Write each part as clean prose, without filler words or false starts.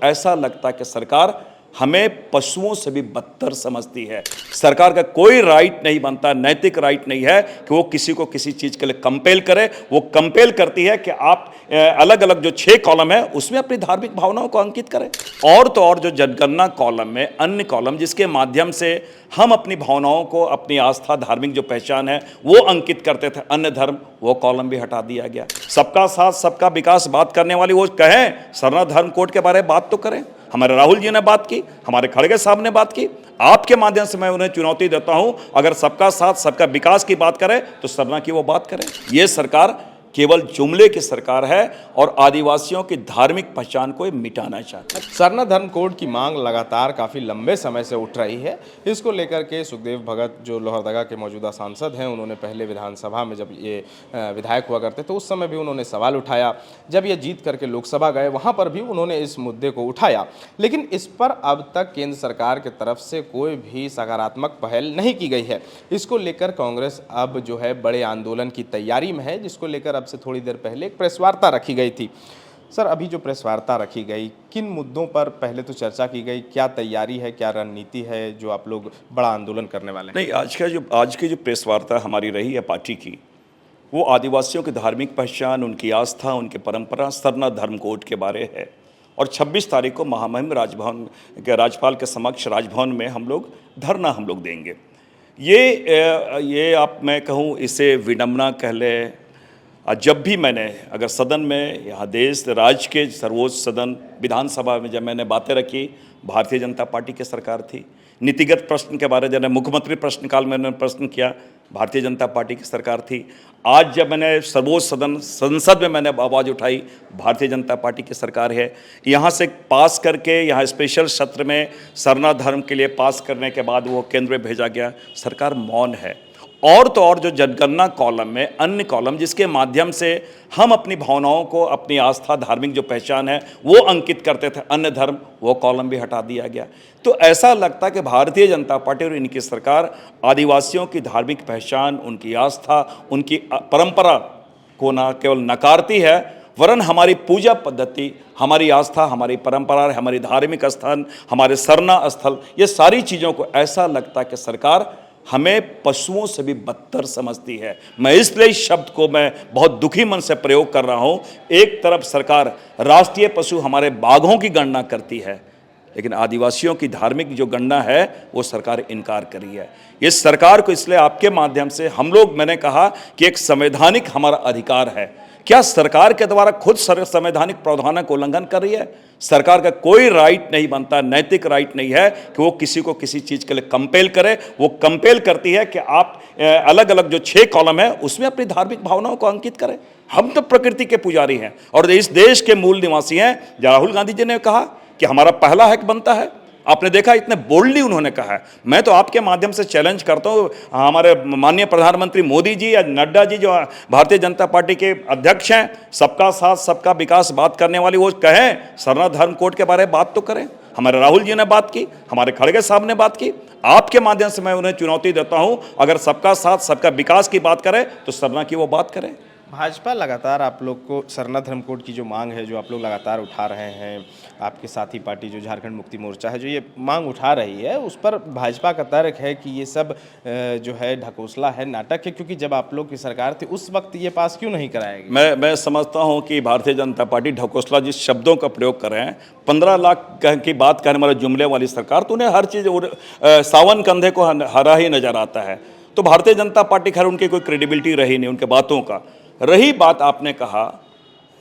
ऐसा लगता है कि सरकार हमें पशुओं से भी बदतर समझती है। सरकार का कोई राइट नहीं बनता, नैतिक राइट नहीं है कि वो किसी को किसी चीज़ के लिए कंपेल करे। वो कंपेल करती है कि आप अलग अलग जो 6 कॉलम है उसमें अपनी धार्मिक भावनाओं को अंकित करें। और तो और जो जनगणना कॉलम में अन्य कॉलम जिसके माध्यम से हम अपनी भावनाओं को, अपनी आस्था, धार्मिक जो पहचान है वो अंकित करते थे, अन्य धर्म, वो कॉलम भी हटा दिया गया। सबका साथ सबका विकास बात करने वाली वो कहें, सरना धर्म कोड के बारे में बात तो करें। हमारे राहुल जी ने बात की, हमारे खड़गे साहब ने बात की। आपके माध्यम से मैं उन्हें चुनौती देता हूं, अगर सबका साथ सबका विकास की बात करें तो सरना की वो बात करें। ये सरकार केवल जुमले की सरकार है और आदिवासियों की धार्मिक पहचान को मिटाना चाहती है। सरना धर्म कोड की मांग लगातार काफ़ी लंबे समय से उठ रही है। इसको लेकर के सुखदेव भगत जो लोहरदगा के मौजूदा सांसद हैं, उन्होंने पहले विधानसभा में जब ये विधायक हुआ करते तो उस समय भी उन्होंने सवाल उठाया। जब ये जीत करके लोकसभा गए वहाँ पर भी उन्होंने इस मुद्दे को उठाया, लेकिन इस पर अब तक केंद्र सरकार की तरफ से कोई भी सकारात्मक पहल नहीं की गई है। इसको लेकर कांग्रेस अब जो है बड़े आंदोलन की तैयारी में है, जिसको लेकर से थोड़ी देर पहले एक प्रेस वार्ता रखी गई थी। सर, अभी जो प्रेस वार्ता रखी गई, किन मुद्दों पर पहले तो चर्चा की गई, क्या तैयारी है, क्या रणनीति है जो आप लोग बड़ा आंदोलन करने वाले हैं? नहीं, आज की जो प्रेस वार्ता हमारी रही है पार्टी की, वो आदिवासियों की धार्मिक पहचान, उनकी आस्था, उनकी परंपरा, सरना धर्म कोड के बारे है। और 26 तारीख को महामहिम राजभवन के राज्यपाल के समक्ष राजभवन में हम लोग धरना देंगे। ये आप, मैं कहूँ इसे विडंबना कह ले। जब भी मैंने अगर सदन में, यहाँ देश राज्य के सर्वोच्च सदन विधानसभा में जब मैंने बातें रखी, भारतीय जनता पार्टी की सरकार थी। नीतिगत प्रश्न के बारे में मुख्यमंत्री प्रश्नकाल में मैंने प्रश्न किया, भारतीय जनता पार्टी की सरकार थी। आज जब मैंने सर्वोच्च सदन संसद में मैंने आवाज़ उठाई, भारतीय जनता पार्टी की सरकार है। यहाँ से पास करके यहाँ स्पेशल सत्र में सरना धर्म के लिए पास करने के बाद वो केंद्र में भेजा गया, सरकार मौन है। और तो और जो जनगणना कॉलम में अन्य कॉलम जिसके माध्यम से हम अपनी भावनाओं को, अपनी आस्था, धार्मिक जो पहचान है वो अंकित करते थे, अन्य धर्म, वो कॉलम भी हटा दिया गया। तो ऐसा लगता है कि भारतीय जनता पार्टी और इनकी सरकार आदिवासियों की धार्मिक पहचान, उनकी आस्था, उनकी परंपरा को न केवल नकारती है, वरन हमारी पूजा पद्धति, हमारी आस्था, हमारी परंपरा, हमारी धार्मिक स्थान, हमारे सरना स्थल, ये सारी चीज़ों को ऐसा लगता है कि सरकार हमें पशुओं से भी बदतर समझती है। मैं इसलिए इस शब्द को मैं बहुत दुखी मन से प्रयोग कर रहा हूं। एक तरफ सरकार राष्ट्रीय पशु हमारे बाघों की गणना करती है, लेकिन आदिवासियों की धार्मिक जो गणना है वो सरकार इनकार करी है। इस सरकार को इसलिए आपके माध्यम से हम लोग, मैंने कहा कि एक संवैधानिक हमारा अधिकार है। क्या सरकार के द्वारा खुद संवैधानिक प्रावधानों का उल्लंघन कर रही है? सरकार का कोई राइट नहीं बनता, नैतिक राइट नहीं है कि वो किसी को किसी चीज़ के लिए कंपेल करे। वो कंपेल करती है कि आप अलग अलग जो 6 कॉलम है उसमें अपनी धार्मिक भावनाओं को अंकित करें। हम तो प्रकृति के पुजारी हैं और इस देश के मूल निवासी हैं। राहुल गांधी जी ने कहा कि हमारा पहला हक बनता है। आपने देखा, इतने बोल्डली उन्होंने कहा है। मैं तो आपके माध्यम से चैलेंज करता हूँ, हमारे माननीय प्रधानमंत्री मोदी जी या नड्डा जी जो भारतीय जनता पार्टी के अध्यक्ष हैं, सबका साथ सबका विकास बात करने वाली वो कहें, सरना धर्म कोड के बारे में बात तो करें। हमारे राहुल जी ने बात की, हमारे खड़गे साहब ने बात की। आपके माध्यम से मैं उन्हें चुनौती देता हूँ, अगर सबका साथ सबका विकास की बात करें तो सरना की वो बात करें। भाजपा लगातार आप लोग को सरना धर्म कोड की जो मांग है, जो आप लोग लगातार उठा रहे हैं, आपके साथी पार्टी जो झारखंड मुक्ति मोर्चा है जो ये मांग उठा रही है, उस पर भाजपा का तर्क है कि ये सब जो है ढकोसला है, नाटक है, क्योंकि जब आप लोग की सरकार थी उस वक्त ये पास क्यों नहीं कराएगी? मैं समझता हूँ कि भारतीय जनता पार्टी ढकोसला जिस शब्दों का प्रयोग कर रहे हैं, 15 लाख की बात करने वाले जुमले वाली सरकार, तो उन्हें हर चीज़ सावन कंधे को हरा ही नजर आता है। तो भारतीय जनता पार्टी, खैर उनकी कोई क्रेडिबिलिटी रही नहीं उनके बातों का। रही बात, आपने कहा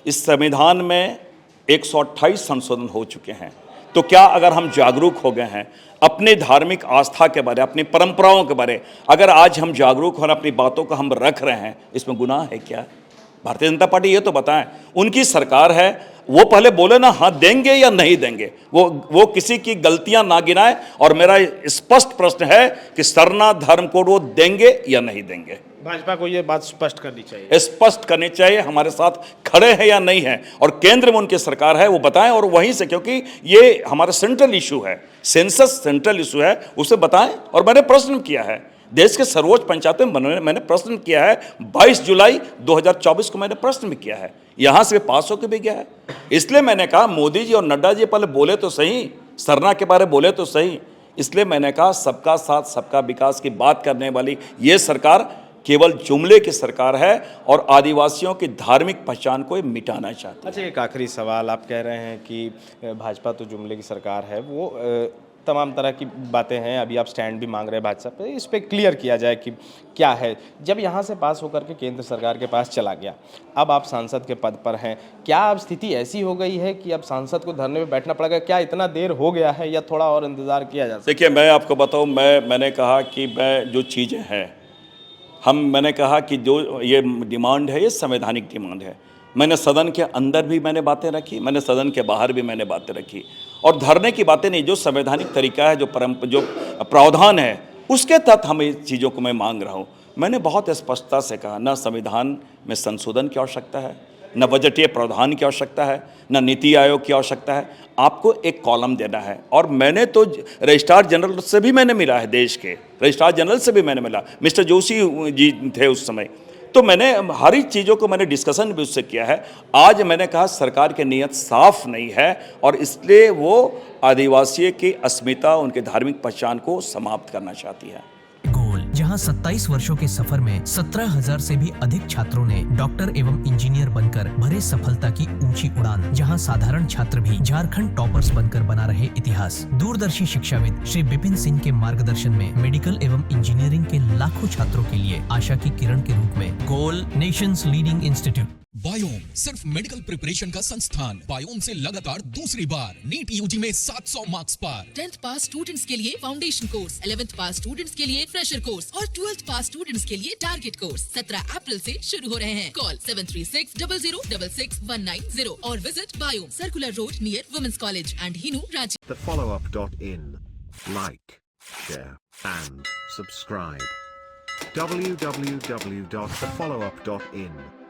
इस संविधान में 128 संशोधन हो चुके हैं, तो क्या अगर हम जागरूक हो गए हैं अपनी धार्मिक आस्था के बारे, अपनी परंपराओं के बारे, अगर आज हम जागरूक हो और अपनी बातों को हम रख रहे हैं, इसमें गुनाह है क्या? भारतीय जनता पार्टी ये तो बताएं, उनकी सरकार है, वो पहले बोले ना हाँ देंगे या नहीं देंगे, वो किसी की गलतियां ना गिनाए। और मेरा स्पष्ट प्रश्न है कि सरना धर्म कोड वो देंगे या नहीं देंगे? भाजपा को ये बात स्पष्ट करनी चाहिए, स्पष्ट करनी चाहिए, हमारे साथ खड़े हैं या नहीं हैं, और केंद्र में उनकी सरकार है वो बताएं। और वहीं से, क्योंकि ये हमारा सेंट्रल इशू है, सेंसस सेंट्रल इशू है, उसे बताएं। और मैंने प्रश्न किया है, देश के सर्वोच्च पंचायतों में मैंने प्रश्न किया है। 22 जुलाई 2024 को मैंने प्रश्न भी किया है, यहाँ से पास होकर भी गया है। इसलिए मैंने कहा मोदी जी और नड्डा जी पहले बोले तो सही, सरना के बारे में बोले तो सही। इसलिए मैंने कहा सबका साथ सबका विकास की बात करने वाली ये सरकार केवल जुमले की सरकार है और आदिवासियों की धार्मिक पहचान को मिटाना चाहती है। अच्छा, एक आखिरी सवाल, आप कह रहे हैं कि भाजपा तो जुमले की सरकार है, वो तमाम तरह की बातें हैं, अभी आप स्टैंड भी मांग रहे हैं भाजपा पे, इस पर क्लियर किया जाए कि क्या है। जब यहाँ से पास होकर के केंद्र सरकार के पास चला गया, अब आप सांसद के पद पर हैं, क्या अब स्थिति ऐसी हो गई है कि अब सांसद को धरने में बैठना पड़ेगा? क्या इतना देर हो गया है या थोड़ा और इंतजार किया जा सकता है? देखिए, मैं आपको बताऊँ, मैंने कहा कि मैं जो चीज़ें हैं मैंने कहा कि जो ये डिमांड है ये संवैधानिक डिमांड है। मैंने सदन के अंदर भी मैंने बातें रखी, मैंने सदन के बाहर भी मैंने बातें रखी, और धरने की बातें नहीं, जो संवैधानिक तरीका है, जो प्रावधान है, उसके तहत हम इस चीज़ों को मैं मांग रहा हूँ। मैंने बहुत स्पष्टता से कहा, न संविधान में संशोधन की आवश्यकता है, न बजटीय प्रावधान की आवश्यकता है, न नीति आयोग की आवश्यकता है। आपको एक कॉलम देना है, और मैंने तो रजिस्ट्रार जनरल से भी मैंने मिला है, देश के रजिस्ट्रार जनरल से भी मैंने मिला, मिस्टर जोशी जी थे उस समय, तो मैंने हर एक चीज़ों को मैंने डिस्कशन भी उससे किया है। आज मैंने कहा सरकार की नीयत साफ नहीं है, और इसलिए वो आदिवासियों की अस्मिता, उनके धार्मिक पहचान को समाप्त करना चाहती है। गोल, जहां 27 वर्षों के सफर में 17,000 से भी अधिक छात्रों ने डॉक्टर एवं इंजीनियर बनकर भरे सफलता की ऊंची उड़ान, जहां साधारण छात्र भी झारखंड टॉपर्स बनकर बना रहे इतिहास। दूरदर्शी शिक्षाविद श्री विपिन सिंह के मार्गदर्शन में मेडिकल एवं इंजीनियरिंग के लाखों छात्रों के लिए आशा की किरण के रूप में गोल, नेशंस लीडिंग इंस्टीट्यूट। बायोम सिर्फ मेडिकल प्रिपरेशन का संस्थान। बायोम से लगातार दूसरी बार नीट यूजी में 700 मार्क्स पार। 10th पास स्टूडेंट्स के लिए फाउंडेशन कोर्स, 11th पास स्टूडेंट्स के लिए फ्रेशर कोर्स और 12th पास स्टूडेंट्स के लिए टारगेट कोर्स 17 अप्रैल से शुरू हो रहे हैं। कॉल 7360066190 और visit Biome, circular road near women's college and Hinoo, Ranchi. thefollowup.in. Like, share, and subscribe. www.thefollowup.in